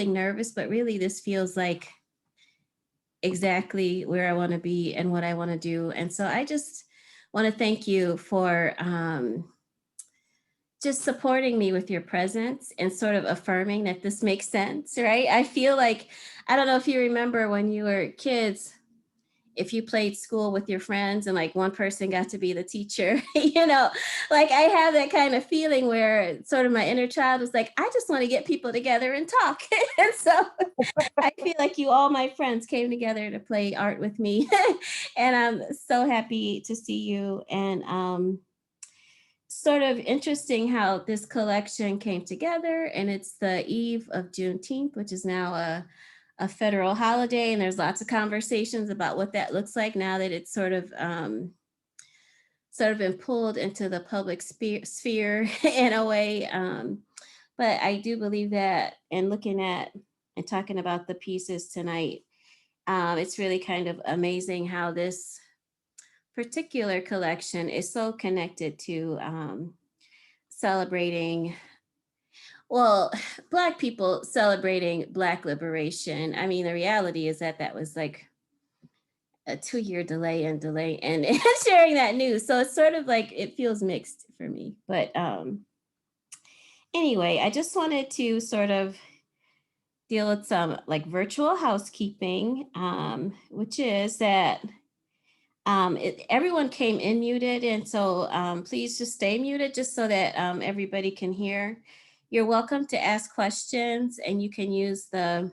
nervous, but really this feels like exactly where I want to be and what I want to do. And so I just want to thank you for just supporting me with your presence and sort of affirming that this makes sense, right? I feel like, I don't know if you remember when you were kids, if you played school with your friends and like one person got to be the teacher, like I have that kind of feeling where sort of my inner child was like, I just want to get people together and talk. And so I feel like you, all my friends came together to play art with me. And I'm so happy to see you. And sort of interesting how this collection came together. And it's the eve of Juneteenth, which is now a federal holiday. And there's lots of conversations about what that looks like now that it's sort of been pulled into the public sphere in a way. But I do believe that, and looking at and talking about the pieces tonight, it's really kind of amazing how this particular collection is so connected to celebrating, well, Black people celebrating Black liberation. I mean, the reality is that that was like a 2-year delay and sharing that news. So it's sort of like, it feels mixed for me. But anyway, I just wanted to sort of deal with some like virtual housekeeping, which is that everyone came in muted. And so please just stay muted just so that everybody can hear. You're welcome to ask questions, and you can use the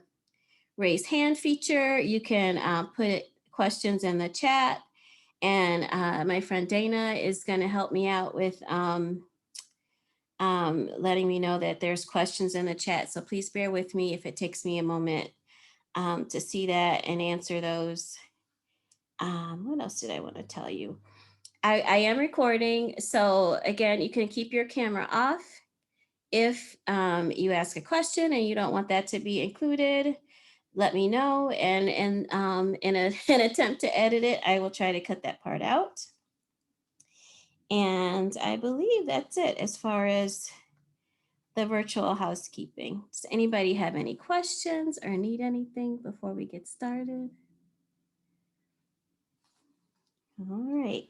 raise hand feature. You can put questions in the chat, and my friend Daina is going to help me out with letting me know that there's questions in the chat. So please bear with me if it takes me a moment to see that and answer those. What else did I want to tell you? I am recording. So again, you can keep your camera off. If you ask a question and you don't want that to be included, let me know. And in an attempt to edit it, I will try to cut that part out. And I believe that's it as far as the virtual housekeeping. Does anybody have any questions or need anything before we get started? All right.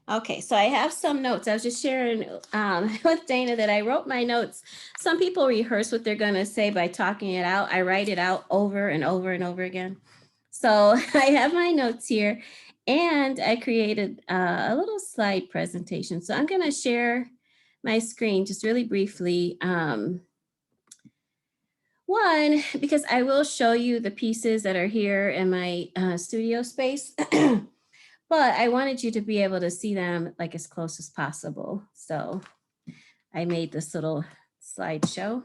Okay, so I have some notes. I was just sharing with Daina that I wrote my notes. Some people rehearse what they're going to say by talking it out. I write it out over and over and over again. So I have my notes here, and I created a little slide presentation. So I'm going to share my screen just really briefly. One, because I will show you the pieces that are here in my studio space. But I wanted you to be able to see them like as close as possible. So I made this little slideshow.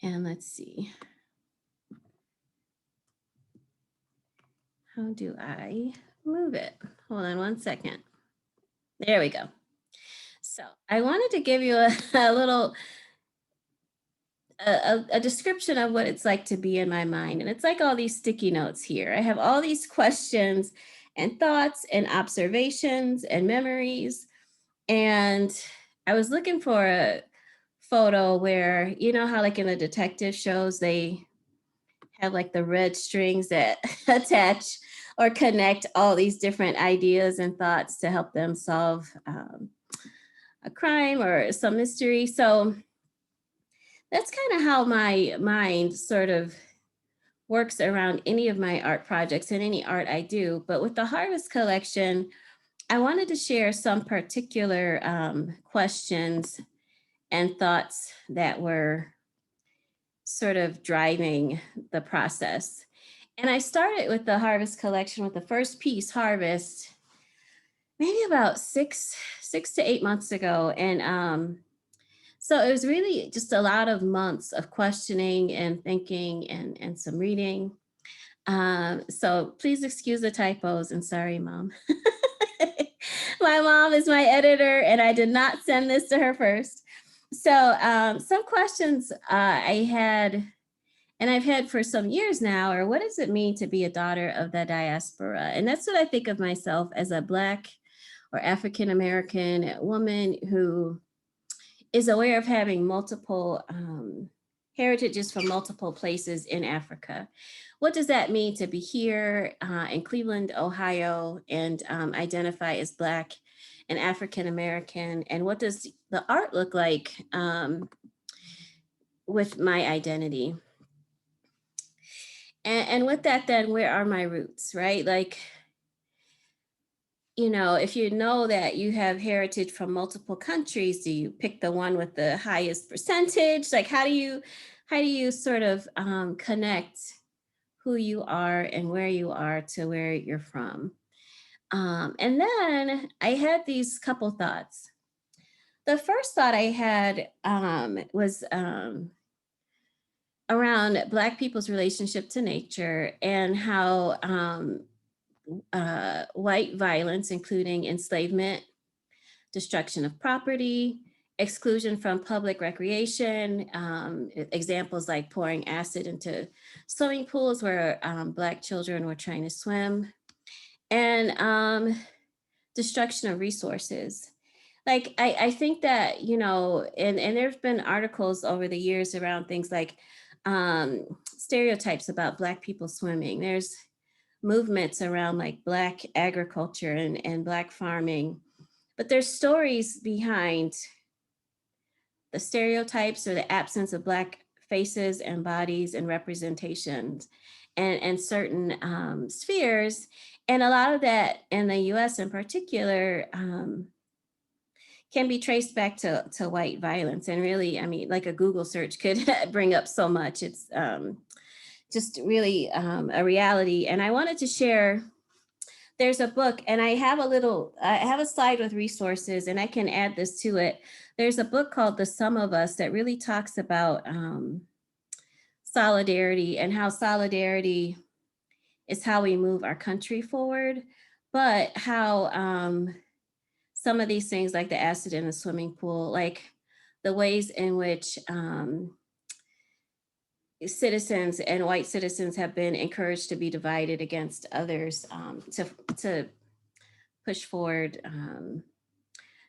And let's see. How do I move it? Hold on one second. There we go. So I wanted to give you a little a description of what it's like to be in my mind. And it's like all these sticky notes here. I have all these questions and thoughts and observations and memories. And I was looking for a photo where, you know how like in the detective shows, they have like the red strings that attach or connect all these different ideas and thoughts to help them solve a crime or some mystery. So that's kind of how my mind sort of works around any of my art projects and any art I do. But with the Harvest collection, I wanted to share some particular questions and thoughts that were sort of driving the process. And I started with the Harvest collection with the first piece, Harvest, maybe about six to 8 months ago. And so it was really just a lot of months of questioning and thinking and some reading. So please excuse the typos, and sorry, Mom. My mom is my editor, and I did not send this to her first. So some questions I had, and I've had for some years now, are what does it mean to be a daughter of the diaspora? And that's what I think of myself as a Black or African-American woman who is aware of having multiple heritages from multiple places in Africa. What does that mean to be here in Cleveland, Ohio, and identify as Black and African American? And what does the art look like with my identity? And with that, then where are my roots, right? Like, you know, if you know that you have heritage from multiple countries, do you pick the one with the highest percentage? Like, how do you sort of connect who you are and where you are to where you're from? And then I had these couple thoughts. The first thought I had was around Black people's relationship to nature and how white violence, including enslavement, destruction of property, exclusion from public recreation, examples like pouring acid into swimming pools where Black children were trying to swim, and destruction of resources. Like, I think that, you know, and there's been articles over the years around things like stereotypes about Black people swimming. There's movements around like Black agriculture and Black farming, but there's stories behind the stereotypes or the absence of Black faces and bodies and representations and certain spheres. And a lot of that in the US in particular can be traced back to white violence. And really, I mean, like a Google search could bring up so much. It's just really a reality. And I wanted to share, there's a book, and I have a slide with resources, and I can add this to it. There's a book called The Sum of Us that really talks about solidarity and how solidarity is how we move our country forward, but how some of these things like the acid in the swimming pool, like the ways in which citizens and white citizens have been encouraged to be divided against others to push forward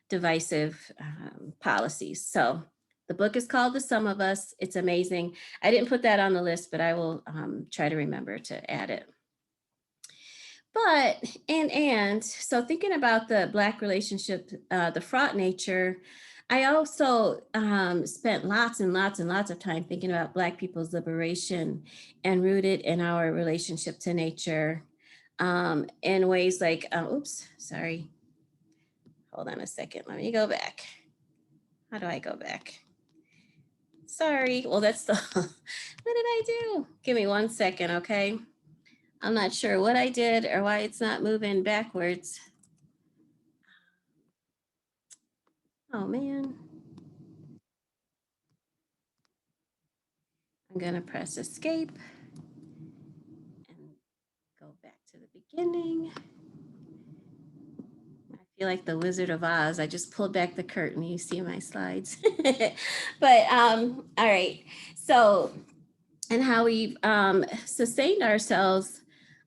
divisive policies. So the book is called The Sum of Us. It's amazing. I didn't put that on the list, but I will try to remember to add it. But, and so thinking about the Black relationship, the fraught nature, I also spent lots and lots and lots of time thinking about Black people's liberation and rooted in our relationship to nature in ways like, oops, sorry. Hold on a second, let me go back. How do I go back? Sorry, well, that's the, what did I do? Give me 1 second, okay? I'm not sure what I did or why it's not moving backwards. Oh man. I'm gonna press escape and go back to the beginning. I feel like the Wizard of Oz. I just pulled back the curtain. You see my slides. But all right. So, and how we've sustained ourselves,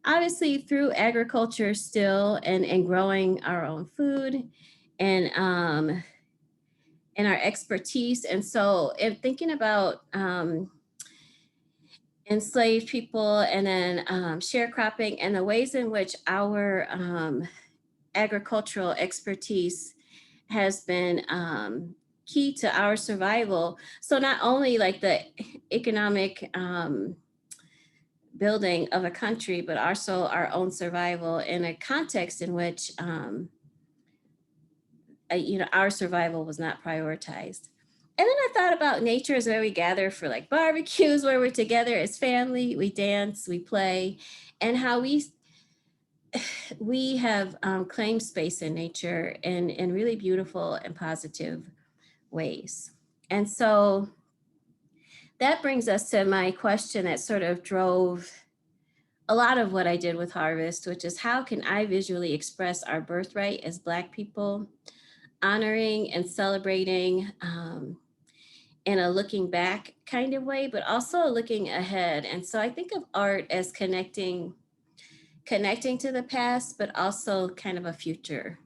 obviously through agriculture still and growing our own food and our expertise. And so, in thinking about enslaved people and then sharecropping and the ways in which our agricultural expertise has been key to our survival. So not only like the economic building of a country, but also our own survival in a context in which you know, our survival was not prioritized. And then I thought about nature as where we gather for like barbecues, where we're together as family, we dance, we play, and how we have claimed space in nature in really beautiful and positive ways. And so that brings us to my question that sort of drove a lot of what I did with Harvest, which is how can I visually express our birthright as Black people, honoring and celebrating in a looking back kind of way, but also looking ahead. And so I think of art as connecting to the past, but also kind of a future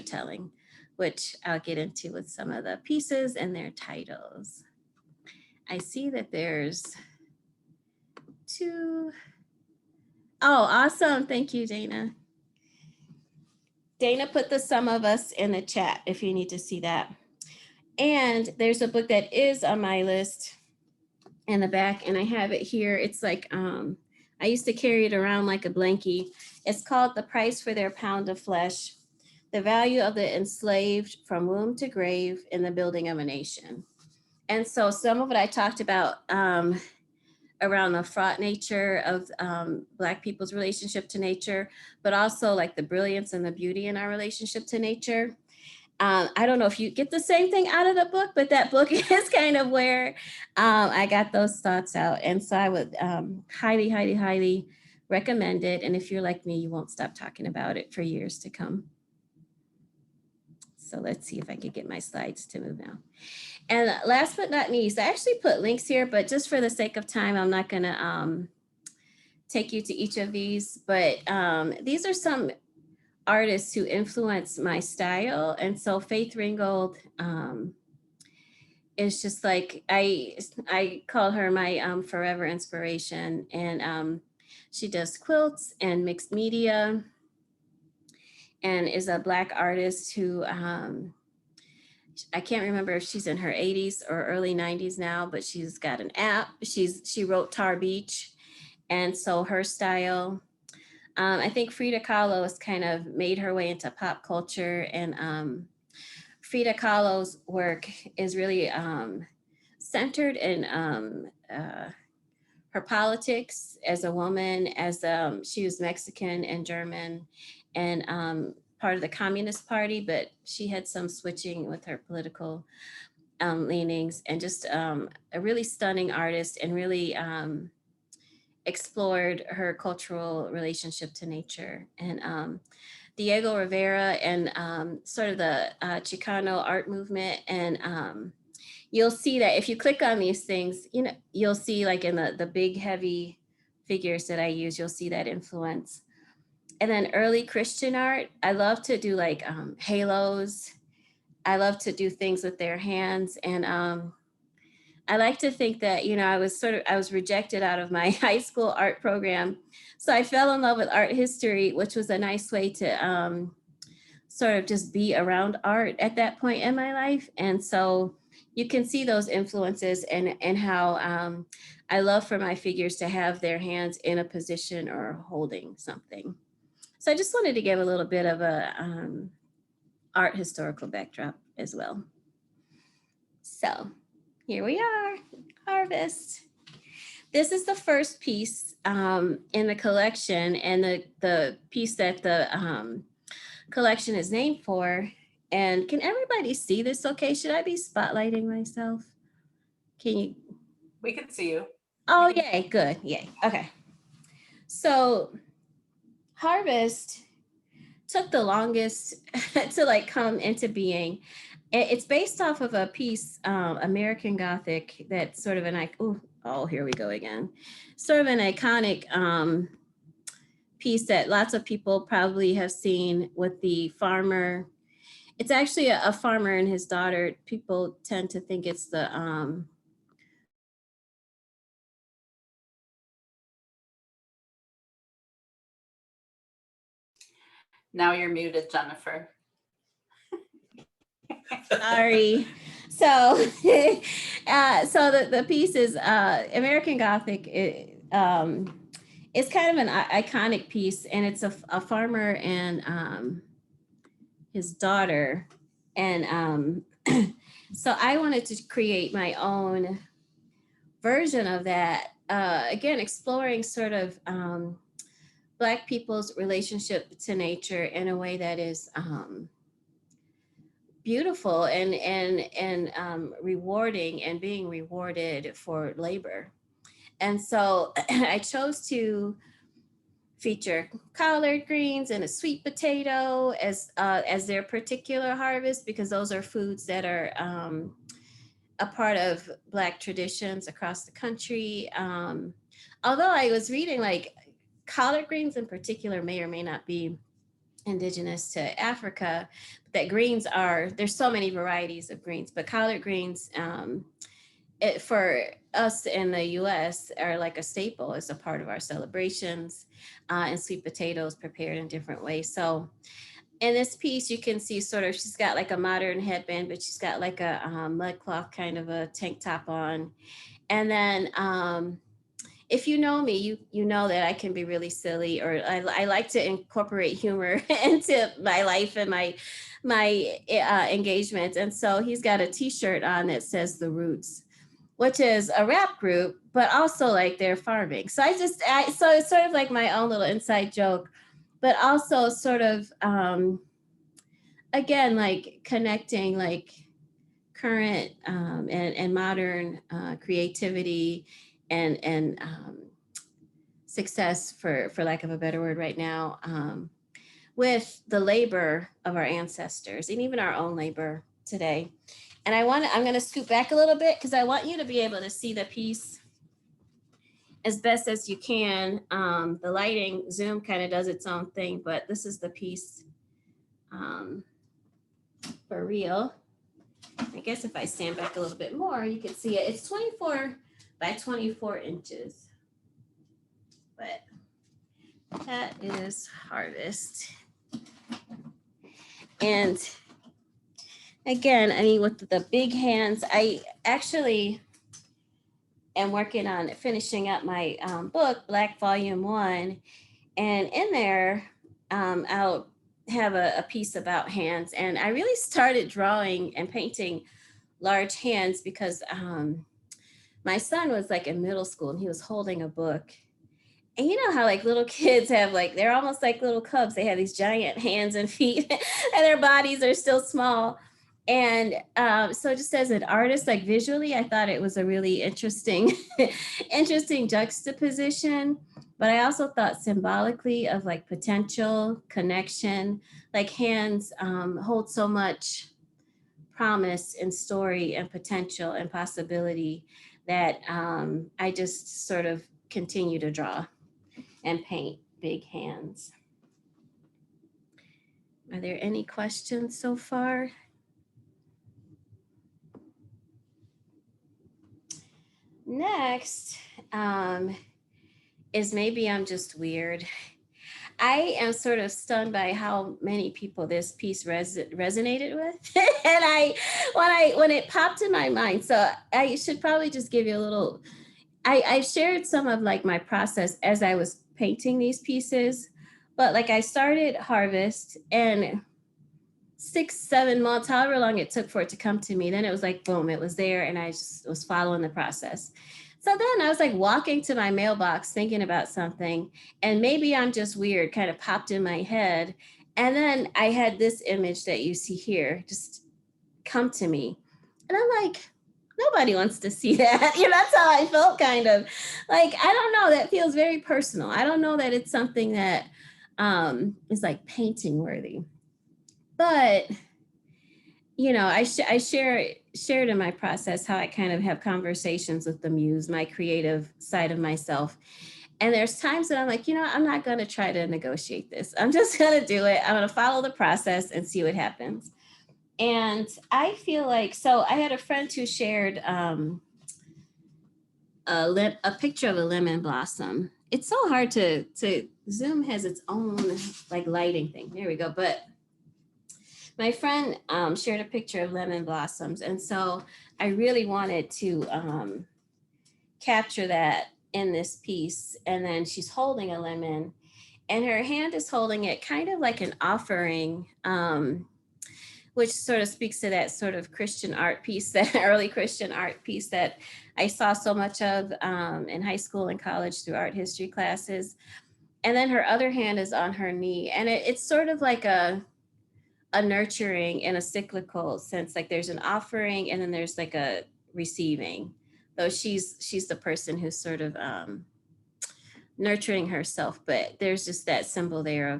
telling, which I'll get into with some of the pieces and their titles. I see that there's 2. Oh, awesome. Thank you, Daina. Daina put the Some of Us in the chat if you need to see that. And there's a book that is on my list in the back, and I have it here. It's like, I used to carry it around like a blankie. It's called The Price for Their Pound of Flesh: The Value of the Enslaved from Womb to Grave in the Building of a Nation. And so some of what I talked about around the fraught nature of Black people's relationship to nature, but also like the brilliance and the beauty in our relationship to nature. I don't know if you get the same thing out of the book, but that book is kind of where I got those thoughts out. And so I would highly, highly, highly recommend it. And if you're like me, you won't stop talking about it for years to come. So let's see if I can get my slides to move now. And last but not least, I actually put links here, but just for the sake of time, I'm not going to take you to each of these. But these are some artists who influence my style. And so Faith Ringgold is just like, I call her my forever inspiration. And she does quilts and mixed media and is a Black artist who, I can't remember if she's in her 80s or early 90s now, but she's got an app. She wrote Tar Beach. And so her style, I think Frida Kahlo has kind of made her way into pop culture, and Frida Kahlo's work is really centered in her politics as a woman, as she was Mexican and German and part of the Communist Party, but she had some switching with her political leanings, and just a really stunning artist, and really explored her cultural relationship to nature. And Diego Rivera and sort of the Chicano art movement. And you'll see that if you click on these things, you know, you'll see like in the big heavy figures that I use, you'll see that influence. And then early Christian art, I love to do like halos. I love to do things with their hands. And I like to think that, you know, I was rejected out of my high school art program. So I fell in love with art history, which was a nice way to sort of just be around art at that point in my life. And so you can see those influences, and how I love for my figures to have their hands in a position or holding something. So I just wanted to give a little bit of a art historical backdrop as well. So here we are, Harvest. This is the first piece in the collection, and the piece that the collection is named for. And can everybody see this okay? Should I be spotlighting myself? Can you? We can see you. Oh, yay, good, yay, okay. So Harvest took the longest to like come into being. It's based off of a piece, American Gothic, that's sort of an, oh, here we go again. Sort of an iconic piece that lots of people probably have seen, with the farmer. It's actually a farmer and his daughter. People tend to think it's the Now you're muted, Jennifer. Sorry. So, so the piece is American Gothic. It's kind of an iconic piece, and it's a farmer and his daughter, and so I wanted to create my own version of that. Again, exploring sort of Black people's relationship to nature in a way that is beautiful and rewarding, and being rewarded for labor. And so I chose to feature collard greens and a sweet potato as their particular harvest, because those are foods that are a part of Black traditions across the country. Although I was reading, like, collard greens in particular may or may not be indigenous to Africa, that greens are, there's so many varieties of greens, but collard greens it, for us in the US, are like a staple. It's a part of our celebrations, and sweet potatoes prepared in different ways. So in this piece, you can see sort of she's got like a modern headband, but she's got like a mud cloth kind of a tank top on. And then if you know me, you know that I can be really silly, or I like to incorporate humor into my life and my engagements. And so he's got a T-shirt on that says The Roots, which is a rap group, but also like they're farming. So so it's sort of like my own little inside joke, but also sort of again like connecting like current and modern creativity and success, for lack of a better word right now, with the labor of our ancestors and even our own labor today. And I'm going to scoot back a little bit because I want you to be able to see the piece as best as you can. The lighting, Zoom kind of does its own thing, but this is the piece um, for real. I guess if I stand back a little bit more, you can see it. It's 24 by 24 inches. But that is Harvest. And again, I mean, with the big hands, I actually am working on finishing up my book, Black Volume 1. And in there, I'll have a piece about hands. And I really started drawing and painting large hands because my son was like in middle school and he was holding a book. And you know how like little kids have like, they're almost like little cubs. They have these giant hands and feet and their bodies are still small. And so just as an artist, like visually, I thought it was a really interesting, interesting juxtaposition. But I also thought symbolically of like potential, connection, like hands hold so much promise and story and potential and possibility that I just sort of continue to draw and paint big hands. Are there any questions so far? Next is maybe I'm just weird. I am sort of stunned by how many people this piece resonated with, and when it popped in my mind. So I should probably just give you a little. I shared some of like my process as I was painting these pieces, but like I started Harvest and 6 7 months, however long it took for it to come to me, then it was like boom, it was there, and I just was following the process. So then I was like walking to my mailbox thinking about something, and maybe I'm just weird kind of popped in my head, and then I had this image that you see here just come to me, and I'm like, nobody wants to see that. You know, that's how I felt, kind of like, I don't know, that feels very personal. I don't know that it's something that is like painting worthy. But you know, I shared in my process how I kind of have conversations with the muse, my creative side of myself. And there's times that I'm like, you know, I'm not going to try to negotiate this. I'm just going to do it. I'm going to follow the process and see what happens. And I feel like, so I had a friend who shared a picture of a lemon blossom. It's so hard to Zoom has its own like lighting thing. There we go. But my friend shared a picture of lemon blossoms. And so I really wanted to capture that in this piece. And then she's holding a lemon and her hand is holding it kind of like an offering, which sort of speaks to that sort of Christian art piece, that early Christian art piece that I saw so much of in high school and college through art history classes. And then her other hand is on her knee. And it's sort of like a nurturing in a cyclical sense. Like there's an offering and then there's like a receiving. Though she's the person who's sort of nurturing herself, but there's just that symbol there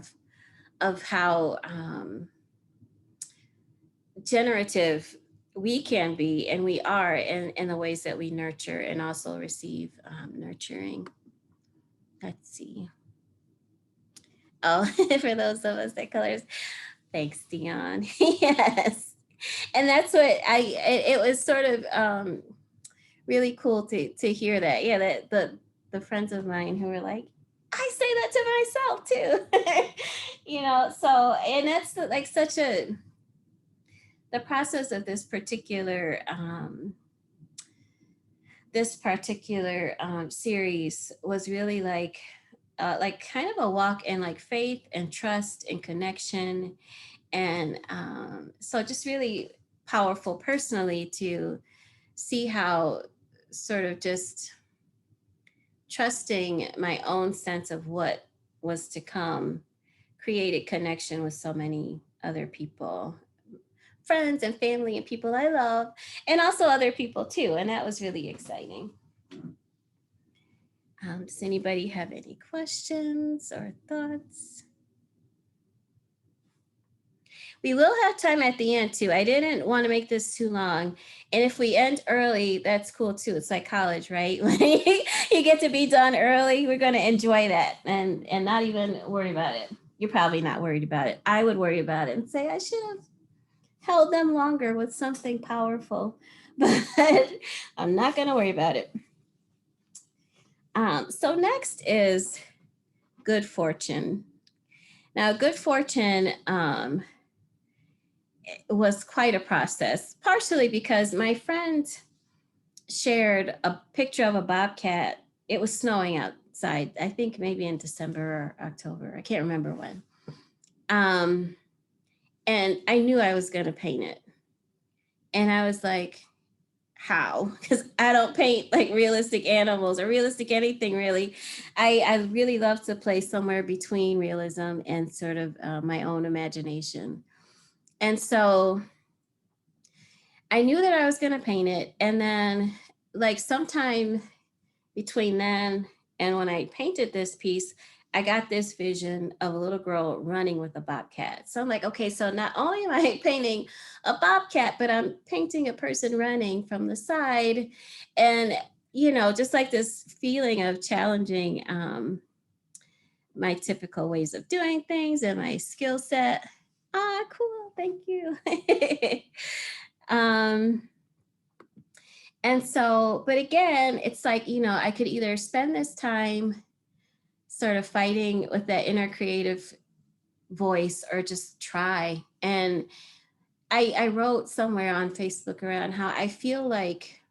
of how generative we can be and we are in the ways that we nurture and also receive nurturing. Let's see. Oh, for those of us that colors. Thanks, Dion. Yes. And that's what it was sort of really cool to hear that. Yeah, that the friends of mine who were like, I say that to myself too. So and that's like such a the process of this particular series was really like kind of a walk in like faith and trust and connection, and so just really powerful personally to see how sort of just trusting my own sense of what was to come created connection with so many other people, friends and family and people I love, and also other people too. And that was really exciting. Does anybody have any questions or thoughts? We will have time at the end too. I didn't want to make this too long. And if we end early, that's cool too. It's like college, right? You get to be done early. We're going to enjoy that and not even worry about it. You're probably not worried about it. I would worry about it and say I should have held them longer with something powerful, but I'm not going to worry about it. So next is good fortune. Now, good fortune was quite a process, partially because my friend shared a picture of a bobcat. It was snowing outside, I think maybe in December or October. I can't remember when. And I knew I was going to paint it. And I was like, how? Because I don't paint like realistic animals or realistic anything really. I really love to play somewhere between realism and sort of my own imagination. And so I knew that I was going to paint it. And then, like, sometime between then and when I painted this piece, I got this vision of a little girl running with a bobcat. So I'm like, okay, so not only am I painting a bobcat, but I'm painting a person running from the side. And, just like this feeling of challenging my typical ways of doing things and my skill set. Ah, cool. Thank you. um, and so, but again, it's like, I could either spend this time sort of fighting with that inner creative voice or just try. And I wrote somewhere on Facebook around how I feel like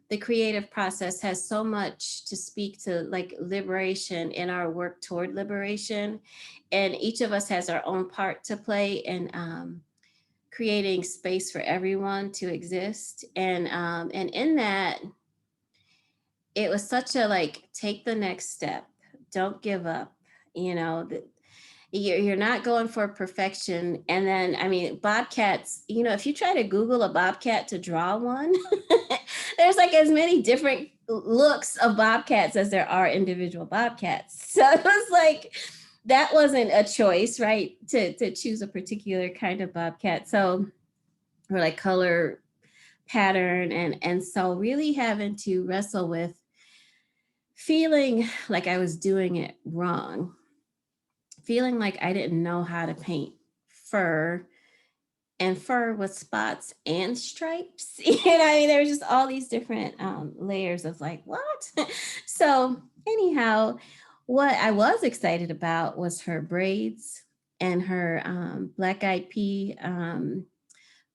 the creative process has so much to speak to like liberation in our work toward liberation. And each of us has our own part to play in creating space for everyone to exist. And in that, it was such a like, take the next step, don't give up, that you're not going for perfection. And then, I mean, bobcats, if you try to Google a bobcat to draw one, there's like as many different looks of bobcats as there are individual bobcats. So it was like, that wasn't a choice, right? To choose a particular kind of bobcat. So, or like color pattern. And so really having to wrestle with feeling like I was doing it wrong, feeling like I didn't know how to paint fur and fur with spots and stripes. I mean, there was just all these different layers of like, what? So, anyhow, what I was excited about was her braids and her black eyed pea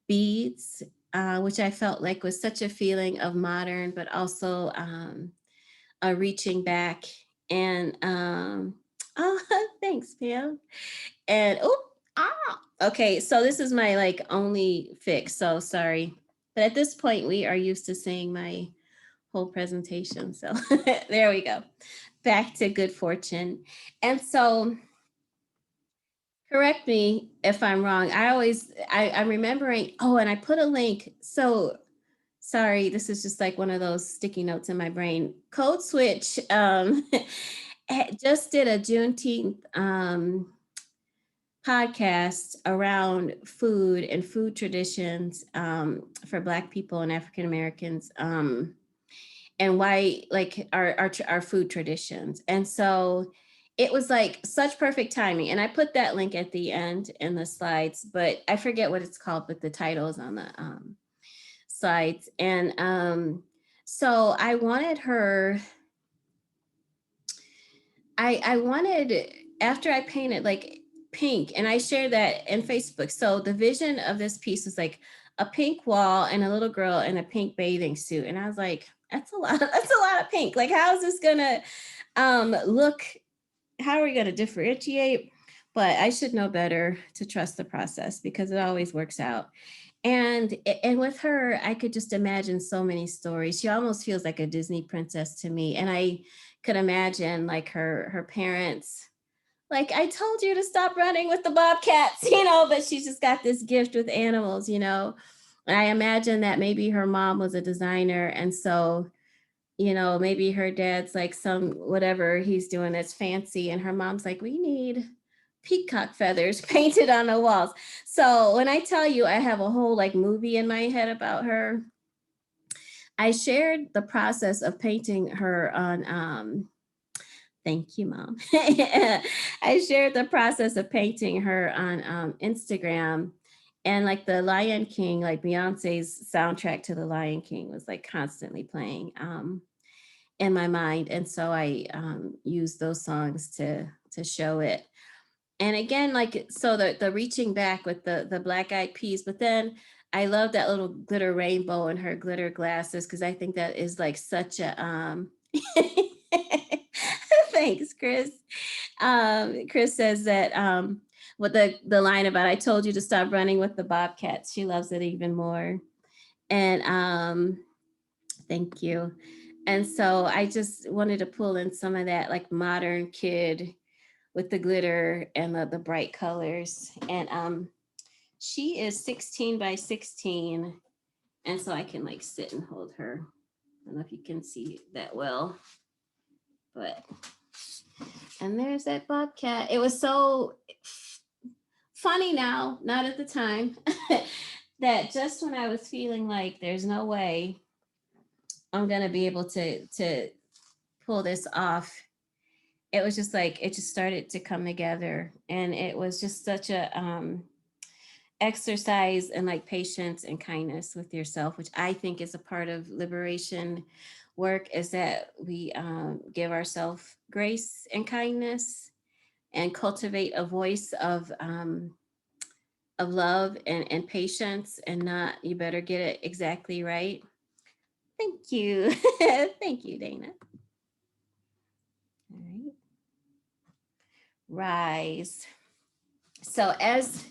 beads, which I felt like was such a feeling of modern, but also reaching back. And oh, thanks, Pam. And okay, so this is my like only fix. So sorry, but at this point we are used to seeing my whole presentation. So there we go. Back to good fortune. And so correct me if I'm wrong. I'm remembering, oh, and I put a link. So sorry, this is just like one of those sticky notes in my brain. Code Switch just did a Juneteenth podcast around food and food traditions for Black people and African Americans, and why like our food traditions. And so it was like such perfect timing. And I put that link at the end in the slides, but I forget what it's called, but the title is on the slides. And So I wanted her, I wanted, after I painted like pink, and I shared that in Facebook. So the vision of this piece was like a pink wall and a little girl in a pink bathing suit. And I was like, that's a lot, that's a lot of pink. Like, how is this gonna look? How are we gonna differentiate? But I should know better to trust the process because it always works out. And with her, I could just imagine so many stories. She almost feels like a Disney princess to me. And I could imagine like her parents, like, I told you to stop running with the bobcats, but she's just got this gift with animals. And I imagine that maybe her mom was a designer, and so maybe her dad's like some whatever he's doing that's fancy, and her mom's like, we need peacock feathers painted on the walls. So when I tell you I have a whole like movie in my head about her, I shared the process of painting her on thank you, Mom. I shared the process of painting her on Instagram. And like the Lion King, like Beyonce's soundtrack to the Lion King was like constantly playing in my mind. And so I used those songs to show it. And again, like, so the reaching back with the black eyed peas, but then I love that little glitter rainbow and her glitter glasses, because I think that is like such a thanks, Chris. Chris says that with the line about I told you to stop running with the bobcats, she loves it even more. And thank you. And so I just wanted to pull in some of that like modern kid with the glitter and the bright colors. And she is 16 by 16. And so I can like sit and hold her. I don't know if you can see that well, but, and there's that bobcat. It was so funny now, not at the time, that just when I was feeling like there's no way I'm going to be able to pull this off, it was just like, it just started to come together. And it was just such a, exercise and like patience and kindness with yourself, which I think is a part of liberation work, is that we give ourselves grace and kindness and cultivate a voice of love and patience, and not you better get it exactly right. Thank you. Thank you, Daina. All right. Rise. So as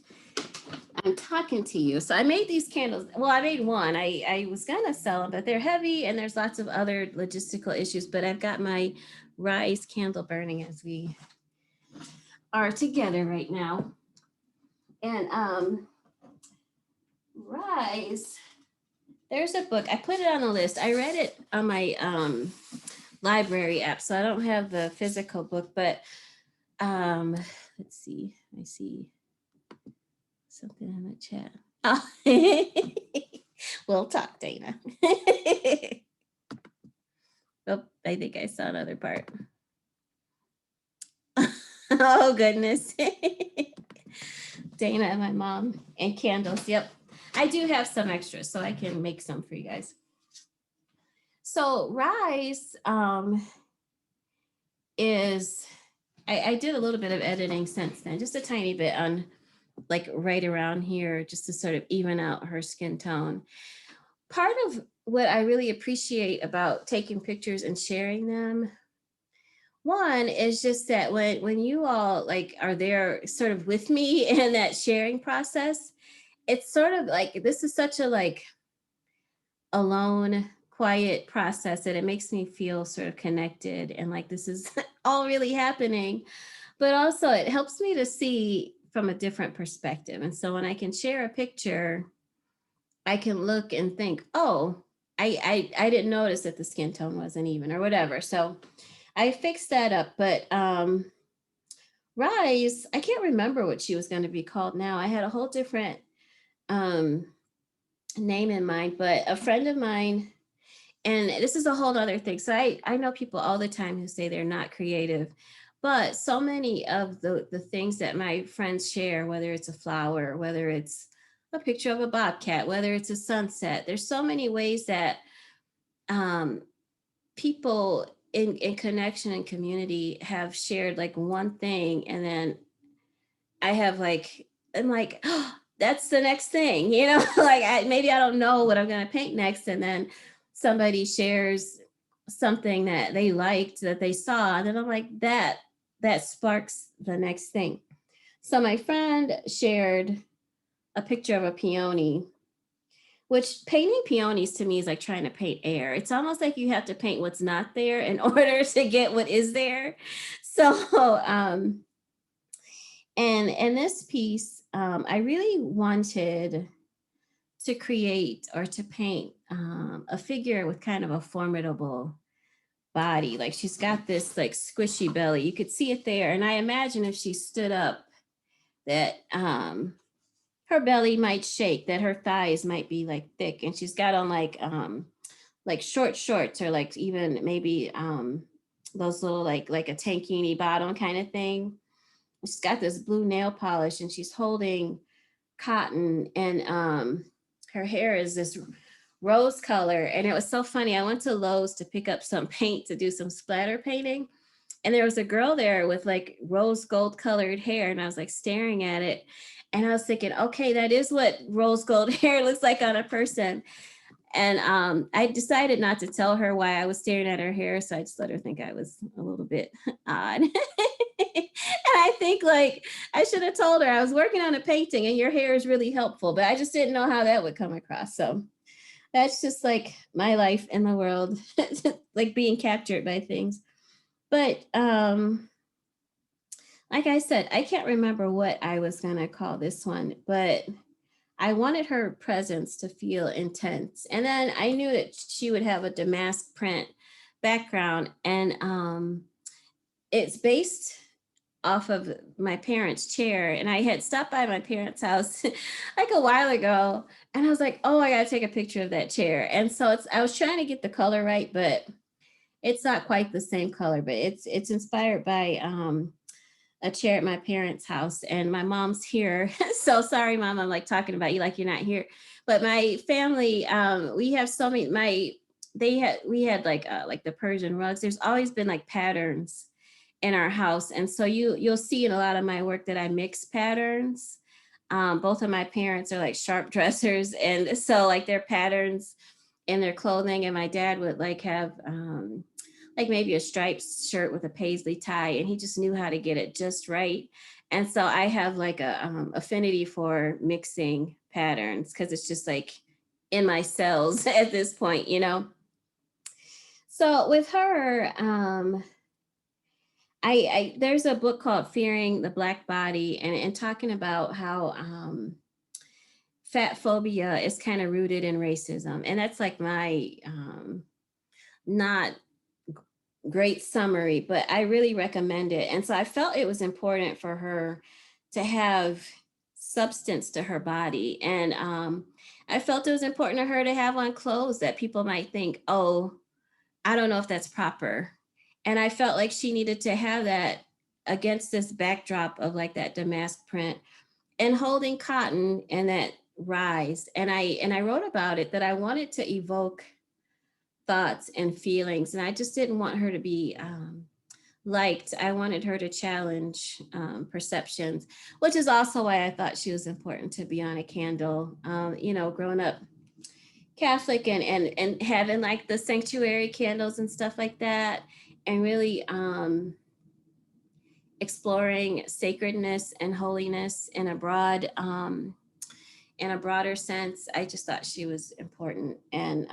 I'm talking to you. So I made these candles. Well, I made one. I was gonna sell them, but they're heavy and there's lots of other logistical issues. But I've got my Rise candle burning as we are together right now. And Rise, there's a book. I put it on the list. I read it on my library app, so I don't have the physical book, but let's see. I see something in the chat. Oh. We'll talk, Daina. Oh, I think I saw another part. Oh, goodness. Daina and my mom and candles. Yep. I do have some extras, so I can make some for you guys. So Rise is, I did a little bit of editing since then, just a tiny bit on like right around here, just to sort of even out her skin tone. Part of what I really appreciate about taking pictures and sharing them, one is just that when you all like are there sort of with me in that sharing process, it's sort of like this is such a like alone quiet process that it makes me feel sort of connected and like this is all really happening, but also it helps me to see from a different perspective. And so when I can share a picture, I can look and think, oh, I didn't notice that the skin tone wasn't even or whatever. So I fixed that up. But Rise, I can't remember what she was going to be called now. I had a whole different name in mind, but a friend of mine, and this is a whole other thing. So I know people all the time who say they're not creative, but so many of the things that my friends share, whether it's a flower, whether it's a picture of a bobcat, whether it's a sunset, there's so many ways that people in connection and community have shared like one thing, and then I have like, I'm like, oh, that's the next thing, like maybe I don't know what I'm going to paint next. And then somebody shares something that they liked that they saw. And then I'm like, that sparks the next thing. So my friend shared a picture of a peony, which painting peonies to me is like trying to paint air. It's almost like you have to paint what's not there in order to get what is there. So, and in this piece, I really wanted to create or to paint a figure with kind of a formidable body. Like she's got this like squishy belly. You could see it there. And I imagine if she stood up, that her belly might shake, that her thighs might be like thick, and she's got on like short shorts, or like even maybe those little like a tankini bottom kind of thing. She's got this blue nail polish, and she's holding cotton, and her hair is this rose color. And it was so funny. I went to Lowe's to pick up some paint to do some splatter painting, and there was a girl there with like rose gold colored hair, and I was like staring at it, and I was thinking, okay, that is what rose gold hair looks like on a person. And I decided not to tell her why I was staring at her hair, so I just let her think I was a little bit odd. And I think like I should have told her I was working on a painting and your hair is really helpful, but I just didn't know how that would come across. So that's just like my life in the world, like being captured by things. But like I said, I can't remember what I was gonna call this one, but I wanted her presence to feel intense. And then I knew that she would have a damask print background. And it's based off of my parents' chair. And I had stopped by my parents' house like a while ago. And I was like, oh, I got to take a picture of that chair. And so I was trying to get the color right, but it's not quite the same color, but it's inspired by a chair at my parents' house, and my mom's here. So sorry, mom, I'm like talking about you like you're not here. But my family, we have so many. We had like the Persian rugs. There's always been like patterns in our house, and so you'll see in a lot of my work that I mix patterns. Both of my parents are like sharp dressers, and so like their patterns in their clothing. And my dad would like have like maybe a striped shirt with a paisley tie, and he just knew how to get it just right. And so I have like a affinity for mixing patterns, because it's just like in my cells at this point. So with her, I there's a book called Fearing the Black Body, and talking about how fat phobia is kind of rooted in racism. And that's like my not great summary, but I really recommend it. And so I felt it was important for her to have substance to her body. And I felt it was important to her to have on clothes that people might think, oh, I don't know if that's proper. And I felt like she needed to have that against this backdrop of like that damask print and holding cotton and that rise. And I wrote about it that I wanted to evoke thoughts and feelings. And I just didn't want her to be liked. I wanted her to challenge perceptions, which is also why I thought she was important to be on a candle. Growing up Catholic, and having like the sanctuary candles and stuff like that, and really exploring sacredness and holiness in a broader sense. I just thought she was important. And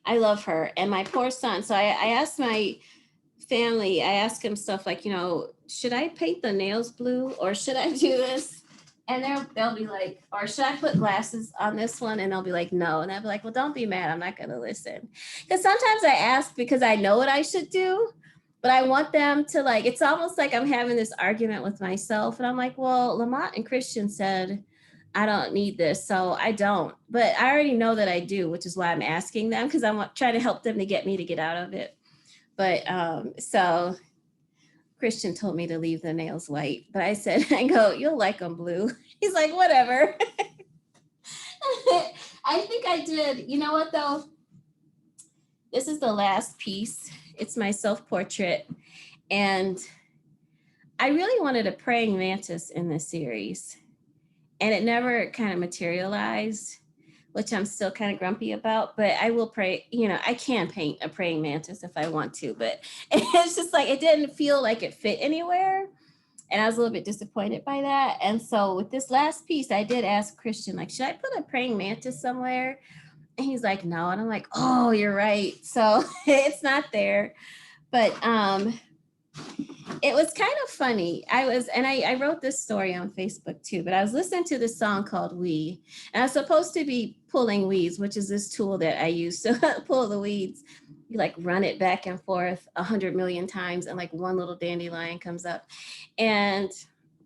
I love her. And my poor son. So I asked my family, I asked him stuff like, should I paint the nails blue, or should I do this? And they'll be like, or should I put glasses on this one? And they'll be like, no. And I'll be like, well, don't be mad. I'm not going to listen. Because sometimes I ask because I know what I should do, but I want them to like, it's almost like I'm having this argument with myself. And I'm like, well, Lamont and Christian said, I don't need this, so I don't. But I already know that I do, which is why I'm asking them, because I'm trying to help them to get me to get out of it. But so Christian told me to leave the nails white, but I said, I go, you'll like them blue. He's like, whatever. I think I did. You know what though? this is the last piece. It's my self-portrait. And I really wanted a praying mantis in this series. And it never kind of materialized, which I'm still kind of grumpy about, but I will pray, I can paint a praying mantis if I want to, but it's just like, it didn't feel like it fit anywhere. And I was a little bit disappointed by that. And so with this last piece, I did ask Christian, like, should I put a praying mantis somewhere? And he's like, no. And I'm like, oh, you're right. So it's not there. But it was kind of funny. I wrote this story on Facebook too, but I was listening to this song called We, and I was supposed to be pulling weeds, which is this tool that I use to pull the weeds. You like run it back and forth 100 million times, and like one little dandelion comes up. And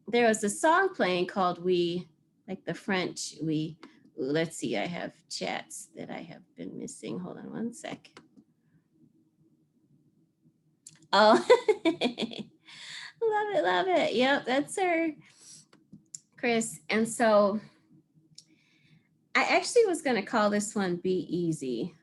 there was a song playing called We, like the French We. Ooh, let's see, I have chats that I have been missing. Hold on one sec. Oh, love it, love it. Yep, that's her, Chris. And so I actually was going to call this one Be Easy.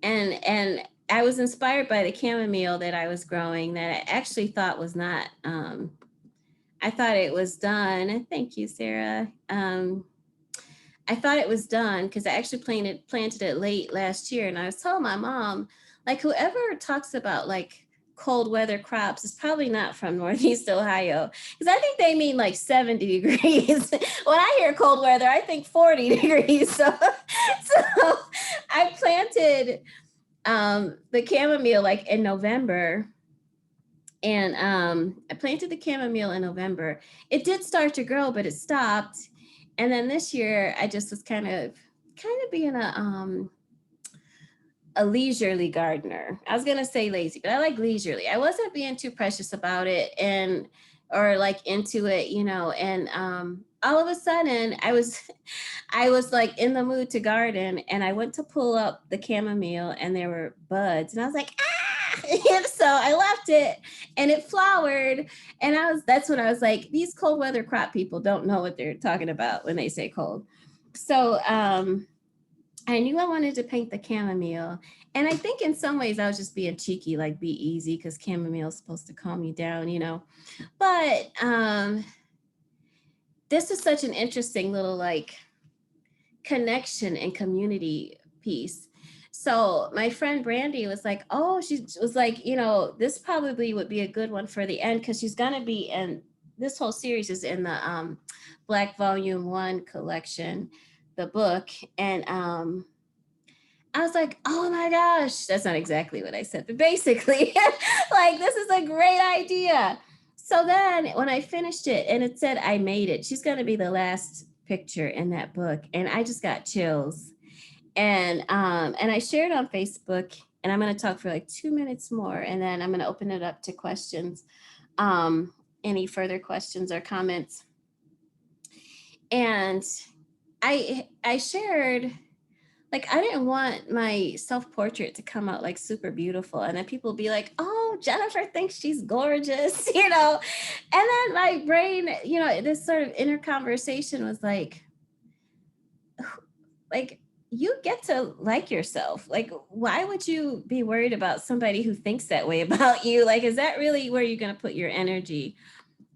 And I was inspired by the chamomile that I was growing that I actually thought was not, I thought it was done. Thank you, Sarah. I thought it was done because I actually planted it late last year. And I was telling my mom, like, whoever talks about like cold weather crops is probably not from Northeast Ohio, because I think they mean like 70 degrees. When I hear cold weather, I think 40 degrees. So I planted the chamomile like in November. And I planted the chamomile in November. It did start to grow, but it stopped. And then this year, I just was kind of being a leisurely gardener. I was gonna say lazy, but I like leisurely. I wasn't being too precious about it or like into it, And all of a sudden, I was like in the mood to garden, and I went to pull up the chamomile, and there were buds, and I was like, ah! And so I left it, and it flowered, and that's when I was like, these cold weather crop people don't know what they're talking about when they say cold. So I knew I wanted to paint the chamomile. And I think in some ways I was just being cheeky, like be easy, because chamomile is supposed to calm you down, But this is such an interesting little like connection and community piece. So my friend Brandy was like, oh, she was like, this probably would be a good one for the end, because she's going to be in, this whole series is in the Black Volume 1 collection, the book. And I was like, oh my gosh, that's not exactly what I said, but basically, like, this is a great idea. So then when I finished it and it said I made it, she's going to be the last picture in that book. And I just got chills. And I shared on Facebook, and I'm going to talk for like 2 minutes more, and then I'm going to open it up to questions, any further questions or comments. And I shared, like, I didn't want my self-portrait to come out like super beautiful, and then people be like, oh, Jennifer thinks she's gorgeous, and then my brain, this sort of inner conversation was like, you get to like yourself. Like, why would you be worried about somebody who thinks that way about you? Like, is that really where you're going to put your energy?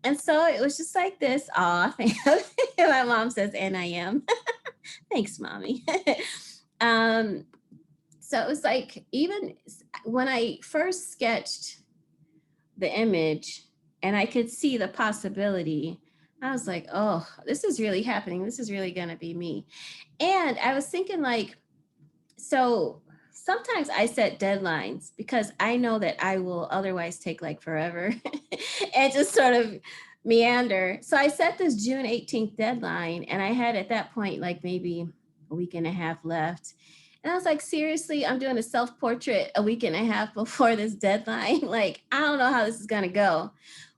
And so it was just like this. Aw, my mom says, and I am. Thanks, mommy. So it was like, even when I first sketched the image and I could see the possibility, I was like, oh, this is really happening. This is really going to be me. And I was thinking, like, so sometimes I set deadlines because I know that I will otherwise take like forever and just sort of meander. So I set this June 18th deadline, and I had at that point like maybe a week and a half left. And I was like, seriously, I'm doing a self-portrait a week and a half before this deadline. Like, I don't know how this is going to go.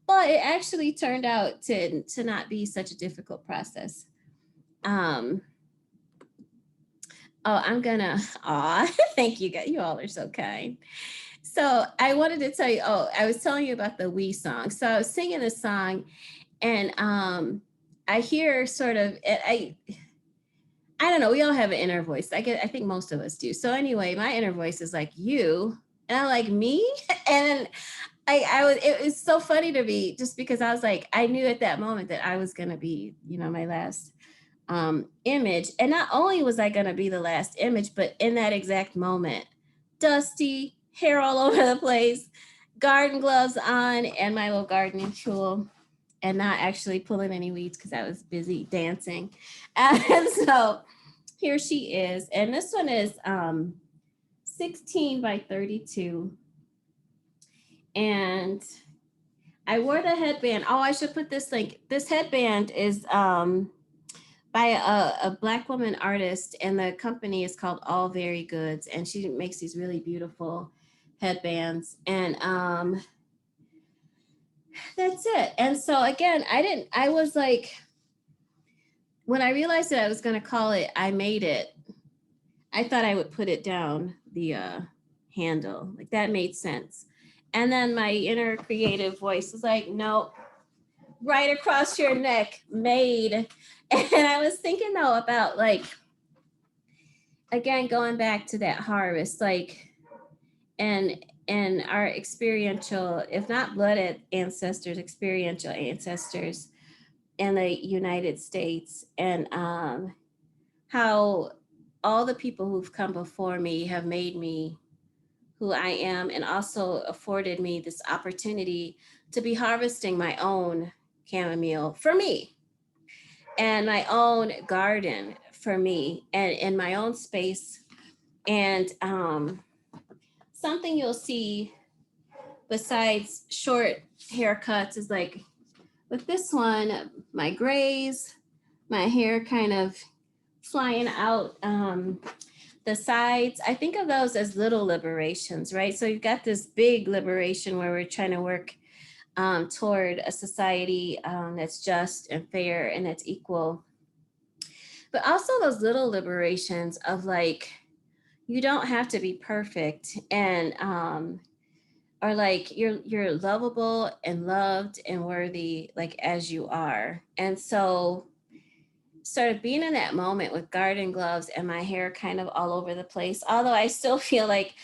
But it actually turned out to not be such a difficult process. Thank you guys. You all are so kind. So I wanted to tell you, I was telling you about the We song. So I was singing this song, and I hear sort of, I don't know. We all have an inner voice. I think most of us do. So anyway, my inner voice is like you, and I'm like me, and I was. It was so funny to me just because I was like, I knew at that moment that I was gonna be, my last image, and not only was I gonna be the last image, but in that exact moment, dusty hair all over the place, garden gloves on, and my little gardening tool, and not actually pulling any weeds because I was busy dancing, and so here she is, and this one is 16 by 32, and I wore the headband. Oh, I should put this link. This headband is by a black woman artist, and the company is called All Very Goods, and she makes these really beautiful headbands, and that's it. And so again, I was like, when I realized that I was going to call it I Made It, I thought I would put it down the handle. Like that made sense. And then my inner creative voice was like, nope, right across your neck, made. And I was thinking though about like, again, going back to that harvest, like, and our experiential, if not blood ancestors, experiential ancestors in the United States, and how all the people who've come before me have made me who I am, and also afforded me this opportunity to be harvesting my own chamomile for me, and my own garden for me, and in my own space. And something you'll see besides short haircuts is like with this one, my grays, my hair kind of flying out the sides. I think of those as little liberations, right? So you've got this big liberation where we're trying to work toward a society that's just and fair and that's equal. But also those little liberations of like, you don't have to be perfect, and or like you're lovable and loved and worthy like as you are. And so sort of being in that moment with garden gloves and my hair kind of all over the place, although I still feel like,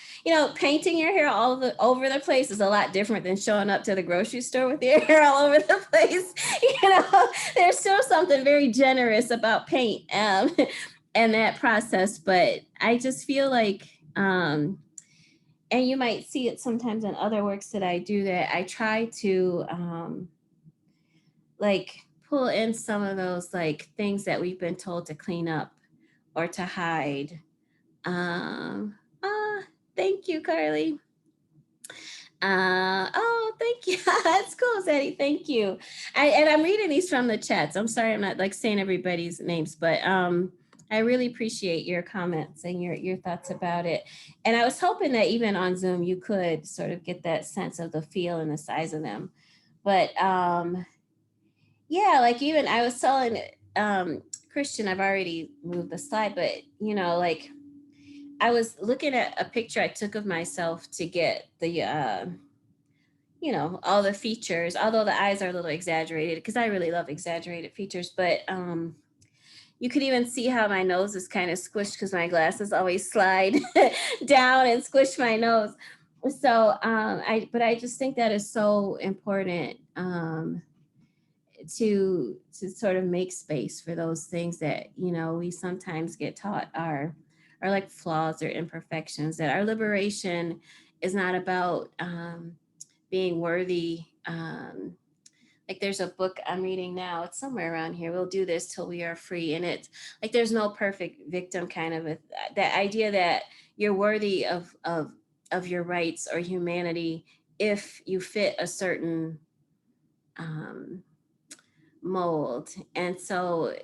painting your hair over the place is a lot different than showing up to the grocery store with your hair all over the place. There's still something very generous about paint and that process, but I just feel like and you might see it sometimes in other works that I do, that I try to like pull in some of those like things that we've been told to clean up or to hide. Um, ah, thank you, Carly. Oh, thank you. That's cool, Zeddy. Thank you. And I'm reading these from the chats. I'm sorry, I'm not like saying everybody's names, but I really appreciate your comments and your thoughts about it. And I was hoping that even on Zoom you could sort of get that sense of the feel and the size of them. But yeah, like even I was telling Christian, I've already moved the slide, but like I was looking at a picture I took of myself to get the all the features, although the eyes are a little exaggerated because I really love exaggerated features, but you could even see how my nose is kind of squished because my glasses always slide down and squish my nose. So but I just think that is so important to sort of make space for those things that we sometimes get taught are like flaws or imperfections, that our liberation is not about being worthy. Like there's a book I'm reading now, it's somewhere around here, We'll Do This Till We Are Free, and it's like there's no perfect victim, kind of that idea that you're worthy of your rights or humanity if you fit a certain um, mold. And so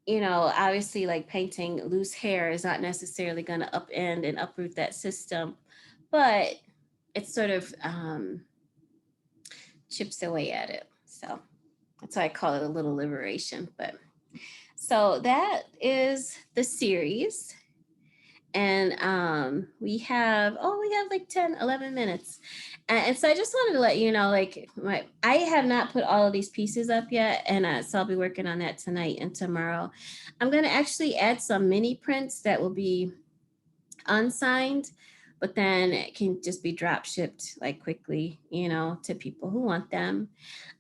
obviously like painting loose hair is not necessarily going to upend and uproot that system, but it sort of chips away at it. So that's why I call it a little liberation. But so that is the series. And we have like 10, 11 minutes. And so I just wanted to let you know, like I have not put all of these pieces up yet, and so I'll be working on that tonight and tomorrow. I'm going to actually add some mini prints that will be unsigned, but then it can just be drop shipped like quickly, to people who want them.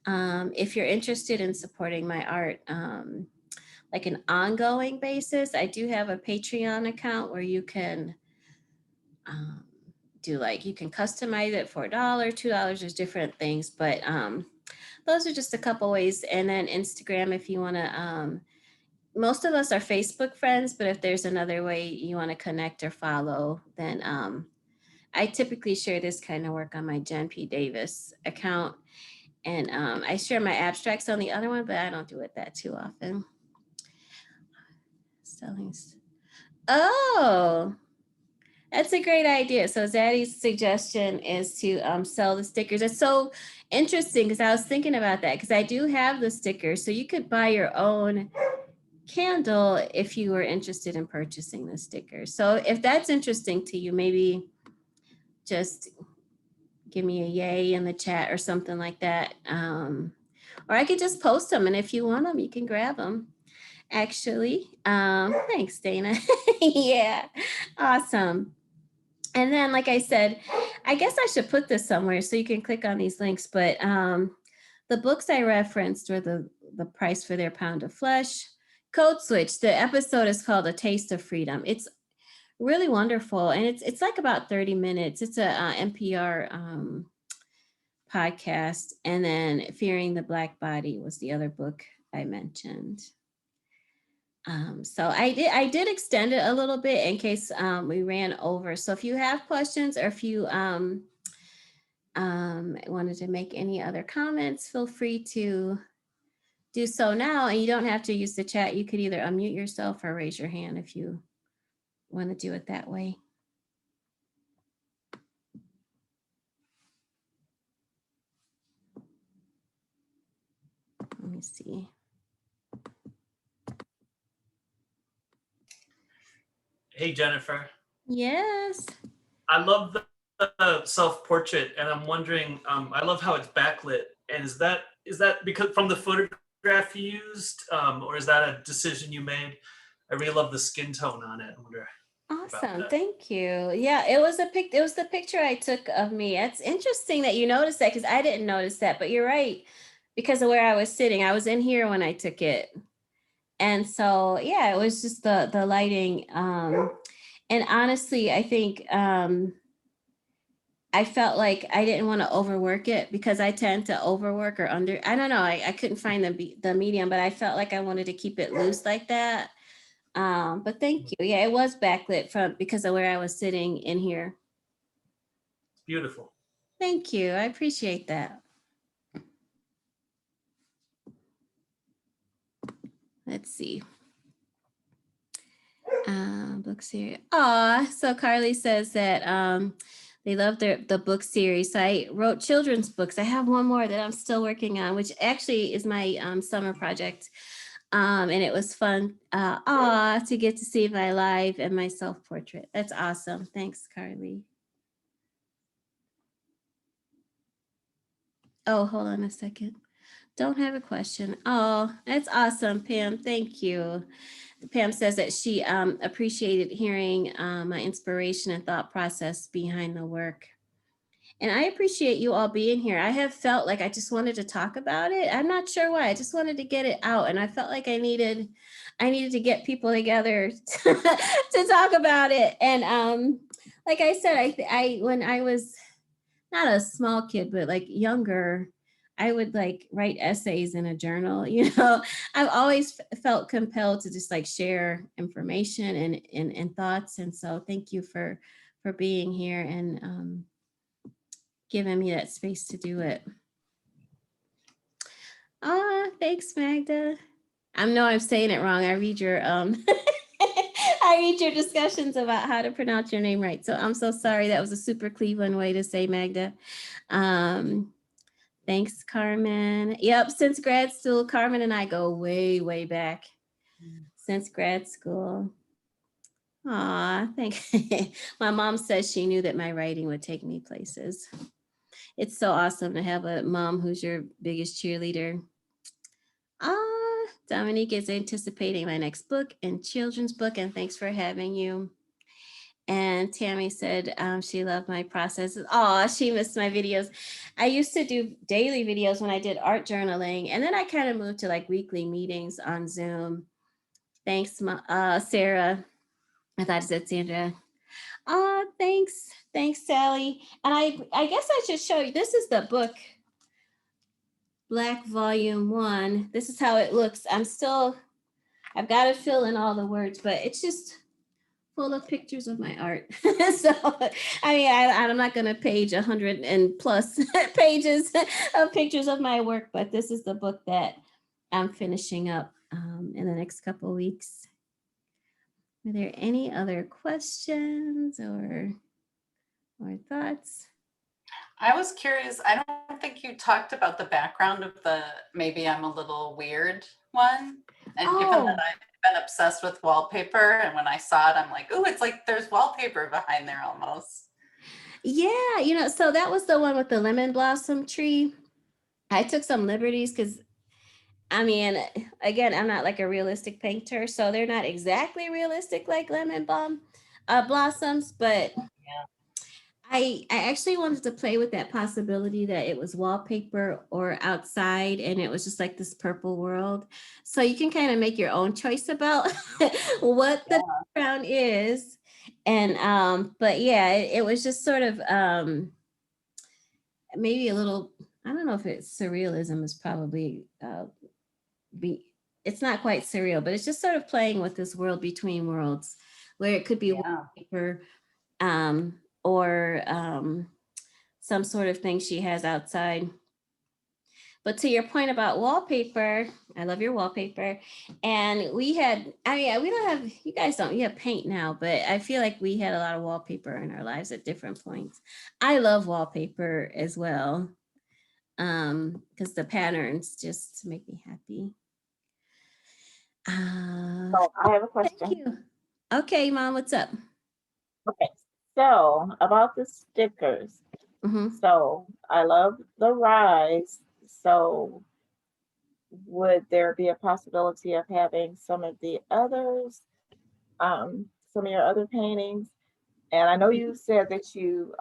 If you're interested in supporting my art, like an ongoing basis, I do have a Patreon account where you can um, do like, you can customize it for $1, $2. There's different things, but those are just a couple ways. And then Instagram, if you want to, most of us are Facebook friends, but if there's another way you want to connect or follow, then I typically share this kind of work on my Jen P. Davis account. And I share my abstracts on the other one, but I don't do it that too often. Sellings. Oh, that's a great idea. So Zaddy's suggestion is to sell the stickers. It's so interesting because I was thinking about that because I do have the stickers. So you could buy your own candle if you were interested in purchasing the stickers. So if that's interesting to you, maybe just give me a yay in the chat or something like that. Or I could just post them, and if you want them, you can grab them. Actually, thanks, Daina. Yeah, awesome. And then, like I said, I guess I should put this somewhere so you can click on these links. But the books I referenced were the Price for Their Pound of Flesh, Code Switch. The episode is called A Taste of Freedom. It's really wonderful, and it's like about 30 minutes. It's a NPR podcast. And then Fearing the Black Body was the other book I mentioned. So I did extend it a little bit in case we ran over. So if you have questions or if you wanted to make any other comments, feel free to do so now. And you don't have to use the chat. You could either unmute yourself or raise your hand if you want to do it that way. Let me see. Hey, Jennifer. Yes. I love the self-portrait, and I'm wondering, I love how it's backlit. And is that because from the photograph you used, or is that a decision you made? I really love the skin tone on it. I wonder. Awesome. Thank you. Yeah, it was the picture I took of me. It's interesting that you noticed that because I didn't notice that, but you're right. Because of where I was sitting. I was in here when I took it. And so yeah, it was just the lighting. And honestly, I think I felt like I didn't want to overwork it because I tend to overwork or under. I don't know. I couldn't find the medium, but I felt like I wanted to keep it loose like that. But thank you. Yeah, it was backlit from because of where I was sitting in here. It's beautiful. Thank you. I appreciate that. Let's see. Book series. So Carly says that they love the book series. So I wrote children's books. I have one more that I'm still working on, which actually is my summer project. And it was fun to get to see my live and my self-portrait. That's awesome. Thanks, Carly. Oh, hold on a second. Don't have a question. Oh, that's awesome, Pam. Thank you. Pam says that she appreciated hearing my inspiration and thought process behind the work. And I appreciate you all being here. I have felt like I just wanted to talk about it. I'm not sure why. I just wanted to get it out. And I felt like I needed to get people together to talk about it. And like I said, I when I was not a small kid, but like younger, I would like write essays in a journal. I've always felt compelled to just like share information and thoughts. And so thank you for being here and giving me that space to do it. Thanks, Magda. I know I'm saying it wrong. I read your I read your discussions about how to pronounce your name right. So I'm so sorry. That was a super Cleveland way to say Magda. Thanks, Carmen. Yep, since grad school, Carmen and I go way, way back. Since grad school. Aw, thank. My mom says she knew that my writing would take me places. It's so awesome to have a mom who's your biggest cheerleader. Dominique is anticipating my next book and children's book, and thanks for having you. And Tammy said she loved my processes. Oh, she missed my videos. I used to do daily videos when I did art journaling, and then I kind of moved to like weekly meetings on Zoom. Thanks, Sarah. I thought it said Sandra. Thanks. Thanks, Sally. And I guess I should show you. This is the book, Black Volume 1. This is how it looks. I've got to fill in all the words, but it's just full of pictures of my art. So, I mean, I'm not going to page 100 and plus pages of pictures of my work, but this is the book that I'm finishing up in the next couple of weeks. Are there any other questions or thoughts? I was curious. I don't think you talked about the background of the Maybe I'm a Little Weird one. And given that I've been obsessed with wallpaper, and when I saw it, I'm like, oh, it's like there's wallpaper behind there almost. Yeah, so that was the one with the lemon blossom tree. I took some liberties because, I mean, again, I'm not like a realistic painter, so they're not exactly realistic like lemon blossoms, but I actually wanted to play with that possibility that it was wallpaper or outside and it was just like this purple world. So you can kind of make your own choice about what the background is. And but yeah, it was just sort of maybe a little, I don't know if it's surrealism is probably it's not quite surreal, but it's just sort of playing with this world between worlds where it could be wallpaper or some sort of thing she has outside. But to your point about wallpaper, I love your wallpaper. And we don't have, you guys don't, you have paint now, but I feel like we had a lot of wallpaper in our lives at different points. I love wallpaper as well, because the patterns just make me happy. So I have a question. Thank you. Okay, Mom, what's up? Okay, so about the stickers. So I love the rise. So would there be a possibility of having some of the others, some of your other paintings? And I know you said that you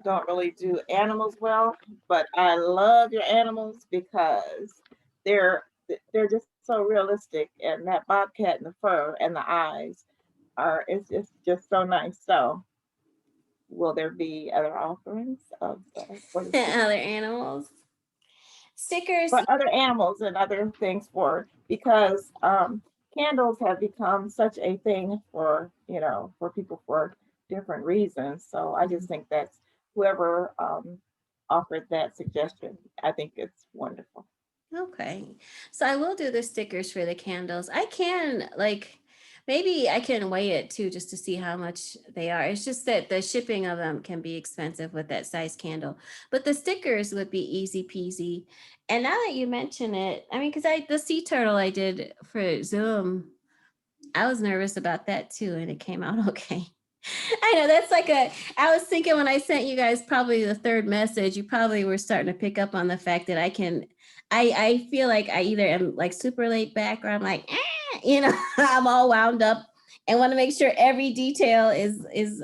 don't really do animals well, but I love your animals because they're just so realistic, and that bobcat and the fur and the eyes it's just so nice. So will there be other offerings of Other animals? Stickers? For other animals and other things because candles have become such a thing for people for different reasons. So I just think that's whoever offered that suggestion, I think it's wonderful. Okay. So I will do the stickers for the candles. Maybe I can weigh it too, just to see how much they are. It's just that the shipping of them can be expensive with that size candle, but the stickers would be easy peasy. And now that you mention it, I mean, because the sea turtle I did for Zoom, I was nervous about that too, and it came out okay. I know that's I was thinking when I sent you guys probably the third message, you probably were starting to pick up on the fact that I feel like I either am like super laid back or I'm like, I'm all wound up and want to make sure every detail is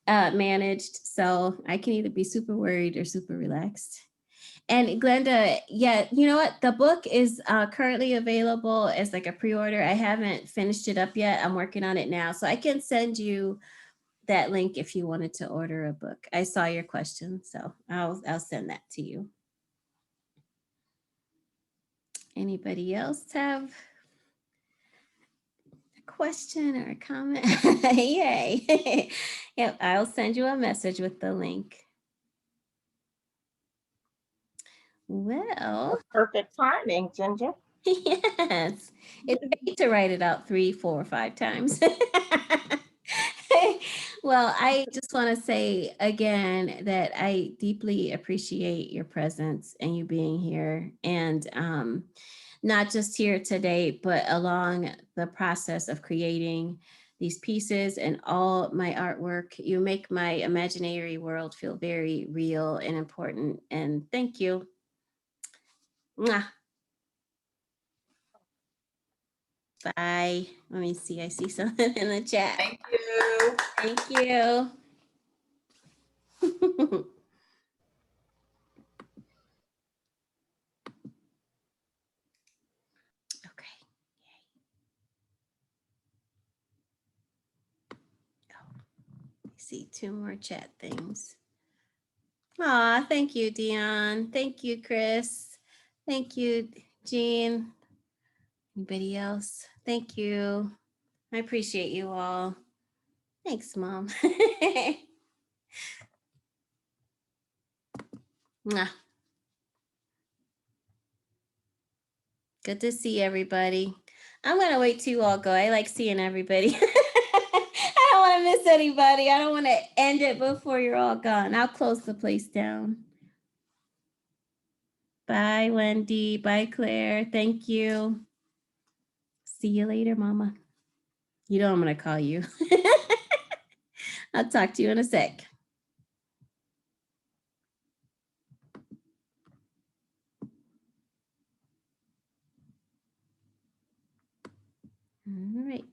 managed. So I can either be super worried or super relaxed. And Glenda, yeah, you know what? The book is currently available as like a pre-order. I haven't finished it up yet. I'm working on it now. So I can send you that link if you wanted to order a book. I saw your question, so I'll send that to you. Anybody else have a question or a comment? Yay. Yep, I'll send you a message with the link. Well, perfect timing, Ginger. Yes, it's paid to write it out 3, 4, 5 times. Well, I just want to say again that I deeply appreciate your presence and you being here, and not just here today, but along the process of creating these pieces and all my artwork. You make my imaginary world feel very real and important. And thank you. Mwah. Bye. Let me see. I see something in the chat. Thank you. Thank you. Okay. Oh, I see 2 more chat things. Aw, thank you, Dion. Thank you, Chris. Thank you, Jean. Anybody else? Thank you. I appreciate you all. Thanks, Mom. Mwah. Good to see everybody. I'm going to wait till you all go. I like seeing everybody. I don't want to miss anybody. I don't want to end it before you're all gone. I'll close the place down. Bye, Wendy. Bye, Claire. Thank you. See you later, Mama. You know I'm going to call you. I'll talk to you in a sec. All right.